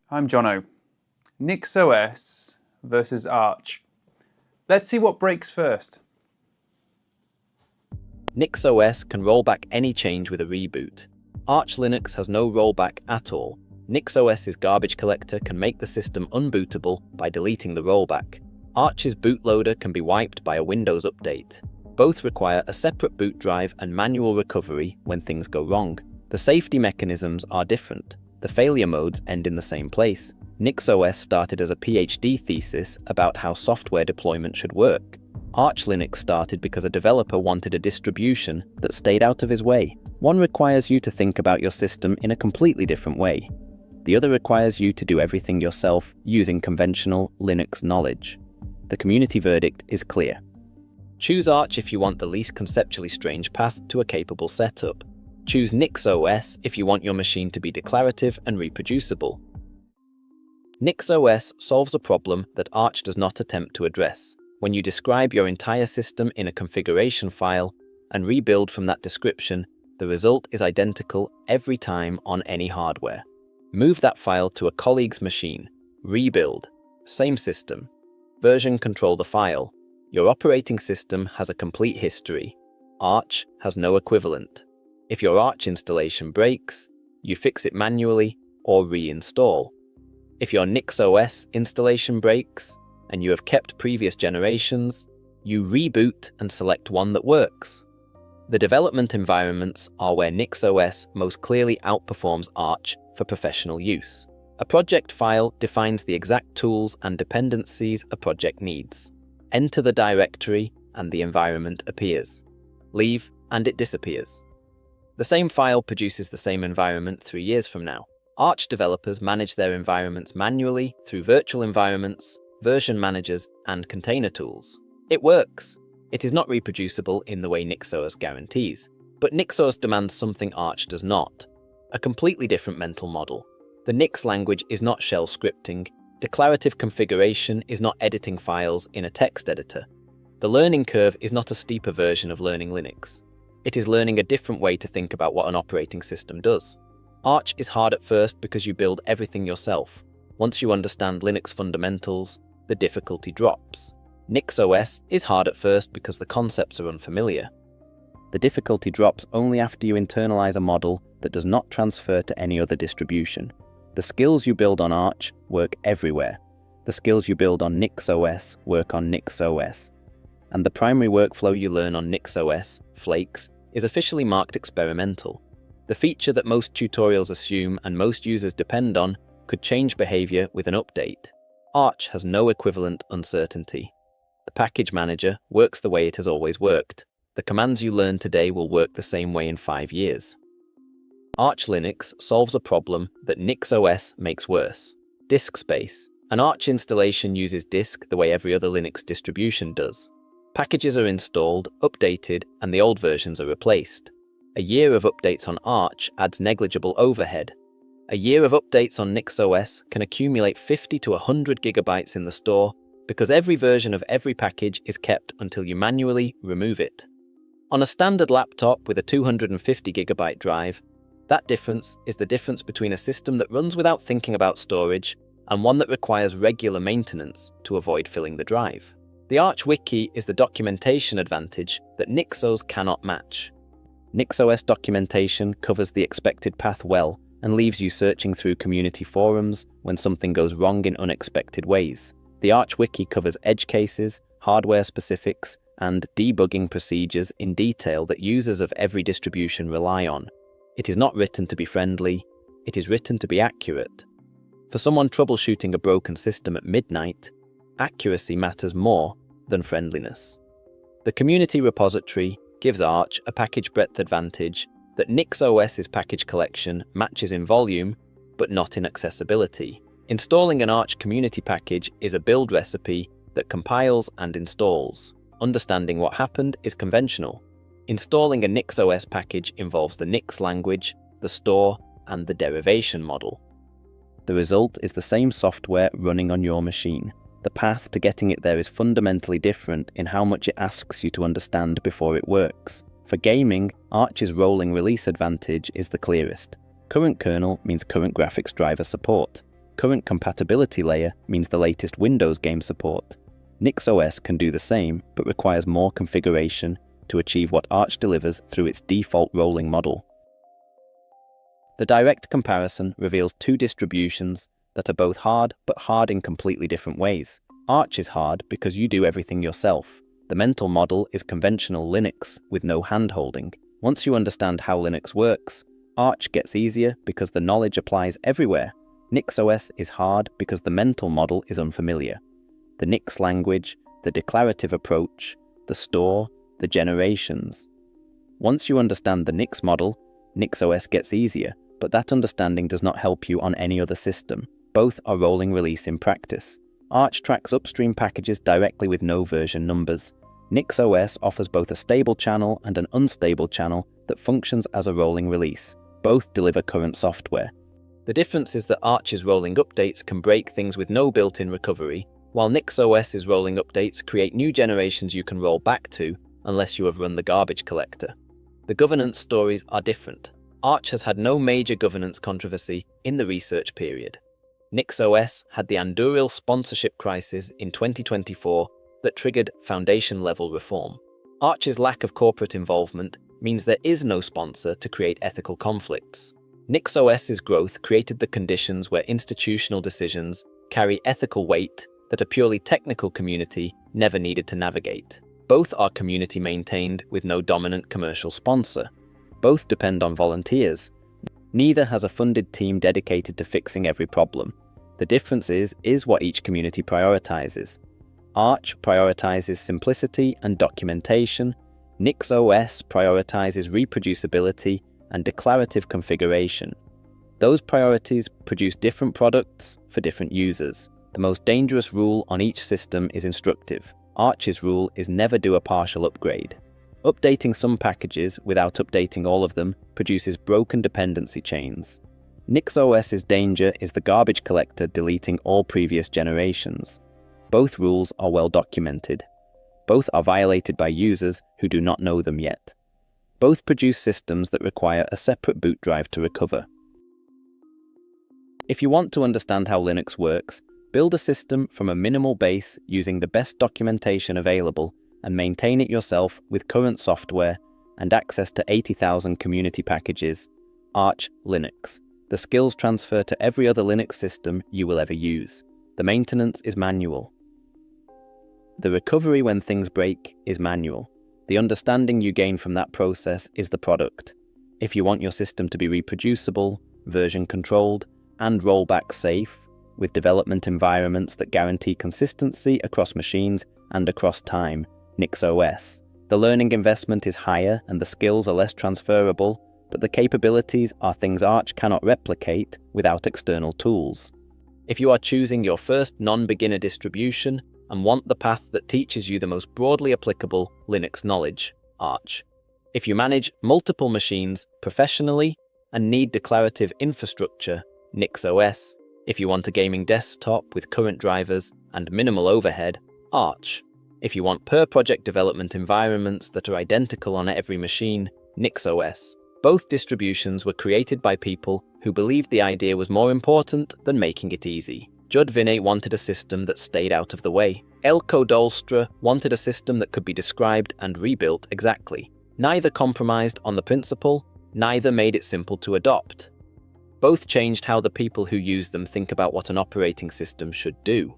I'm Jono. NixOS versus Arch. Let's see what breaks first. NixOS can roll back any change with a reboot. Arch Linux has no rollback at all. NixOS's garbage collector can make the system unbootable by deleting the rollback. Arch's bootloader can be wiped by a Windows update. Both require a separate boot drive and manual recovery when things go wrong. The safety mechanisms are different. The failure modes end in the same place. NixOS started as a PhD thesis about how software deployment should work. Arch Linux started because a developer wanted a distribution that stayed out of his way. One requires you to think about your system in a completely different way. The other requires you to do everything yourself using conventional Linux knowledge. The community verdict is clear. Choose Arch if you want the least conceptually strange path to a capable setup. Choose NixOS if you want your machine to be declarative and reproducible. NixOS solves a problem that Arch does not attempt to address. When you describe your entire system in a configuration file and rebuild from that description, the result is identical every time on any hardware. Move that file to a colleague's machine. Rebuild. Same system. Version control the file. Your operating system has a complete history. Arch has no equivalent. If your Arch installation breaks, you fix it manually or reinstall. If your NixOS installation breaks, and you have kept previous generations, you reboot and select one that works. The development environments are where NixOS most clearly outperforms Arch for professional use. A project file defines the exact tools and dependencies a project needs. Enter the directory and the environment appears. Leave and it disappears. The same file produces the same environment 3 years from now. Arch developers manage their environments manually through virtual environments, version managers, and container tools. It works. It is not reproducible in the way NixOS guarantees, but NixOS demands something Arch does not. A completely different mental model. The Nix language is not shell scripting. Declarative configuration is not editing files in a text editor. The learning curve is not a steeper version of learning Linux. It is learning a different way to think about what an operating system does. Arch is hard at first because you build everything yourself. Once you understand Linux fundamentals, the difficulty drops. NixOS is hard at first because the concepts are unfamiliar. The difficulty drops only after you internalize a model that does not transfer to any other distribution. The skills you build on Arch work everywhere. The skills you build on NixOS work on NixOS. And the primary workflow you learn on NixOS, Flakes, is officially marked experimental. The feature that most tutorials assume and most users depend on could change behavior with an update. Arch has no equivalent uncertainty. The package manager works the way it has always worked. The commands you learn today will work the same way in 5 years. Arch Linux solves a problem that NixOS makes worse. Disk space. An Arch installation uses disk the way every other Linux distribution does. Packages are installed, updated, and the old versions are replaced. A year of updates on Arch adds negligible overhead. A year of updates on NixOS can accumulate 50 to 100 gigabytes in the store because every version of every package is kept until you manually remove it. On a standard laptop with a 250 gigabyte drive, that difference is the difference between a system that runs without thinking about storage and one that requires regular maintenance to avoid filling the drive. The Arch Wiki is the documentation advantage that NixOS cannot match. NixOS documentation covers the expected path well and leaves you searching through community forums when something goes wrong in unexpected ways. The Arch Wiki covers edge cases, hardware specifics, and debugging procedures in detail that users of every distribution rely on. It is not written to be friendly, it is written to be accurate. For someone troubleshooting a broken system at midnight, accuracy matters more than friendliness. The community repository gives Arch a package breadth advantage that NixOS's package collection matches in volume, but not in accessibility. Installing an Arch community package is a build recipe that compiles and installs. Understanding what happened is conventional. Installing a NixOS package involves the Nix language, the store, and the derivation model. The result is the same software running on your machine. The path to getting it there is fundamentally different in how much it asks you to understand before it works. For gaming, Arch's rolling release advantage is the clearest. Current kernel means current graphics driver support. Current compatibility layer means the latest Windows game support. NixOS can do the same, but requires more configuration to achieve what Arch delivers through its default rolling model. The direct comparison reveals two distributions that are both hard, but hard in completely different ways. Arch is hard because you do everything yourself. The mental model is conventional Linux with no hand-holding. Once you understand how Linux works, Arch gets easier because the knowledge applies everywhere. NixOS is hard because the mental model is unfamiliar. The Nix language, the declarative approach, the store, the generations. Once you understand the Nix model, NixOS gets easier, but that understanding does not help you on any other system. Both are rolling release in practice. Arch tracks upstream packages directly with no version numbers. NixOS offers both a stable channel and an unstable channel that functions as a rolling release. Both deliver current software. The difference is that Arch's rolling updates can break things with no built-in recovery, while NixOS's rolling updates create new generations you can roll back to unless you have run the garbage collector. The governance stories are different. Arch has had no major governance controversy in the research period. NixOS had the Anduril sponsorship crisis in 2024 that triggered foundation-level reform. Arch's lack of corporate involvement means there is no sponsor to create ethical conflicts. NixOS's growth created the conditions where institutional decisions carry ethical weight that a purely technical community never needed to navigate. Both are community-maintained with no dominant commercial sponsor. Both depend on volunteers. Neither has a funded team dedicated to fixing every problem. The difference is what each community prioritizes. Arch prioritizes simplicity and documentation. NixOS prioritizes reproducibility and declarative configuration. Those priorities produce different products for different users. The most dangerous rule on each system is instructive. Arch's rule is never do a partial upgrade. Updating some packages without updating all of them produces broken dependency chains. NixOS's danger is the garbage collector deleting all previous generations. Both rules are well documented. Both are violated by users who do not know them yet. Both produce systems that require a separate boot drive to recover. If you want to understand how Linux works, build a system from a minimal base using the best documentation available and maintain it yourself with current software and access to 80,000 community packages. Arch Linux. The skills transfer to every other Linux system you will ever use. The maintenance is manual. The recovery when things break is manual. The understanding you gain from that process is the product. If you want your system to be reproducible, version controlled, and rollback safe, with development environments that guarantee consistency across machines and across time, NixOS. The learning investment is higher and the skills are less transferable, but the capabilities are things Arch cannot replicate without external tools. If you are choosing your first non-beginner distribution and want the path that teaches you the most broadly applicable Linux knowledge, Arch. If you manage multiple machines professionally and need declarative infrastructure, NixOS. If you want a gaming desktop with current drivers and minimal overhead, Arch. If you want per-project development environments that are identical on every machine, NixOS. Both distributions were created by people who believed the idea was more important than making it easy. Judd Vinay wanted a system that stayed out of the way. Elko Dolstra wanted a system that could be described and rebuilt exactly. Neither compromised on the principle, neither made it simple to adopt. Both changed how the people who use them think about what an operating system should do.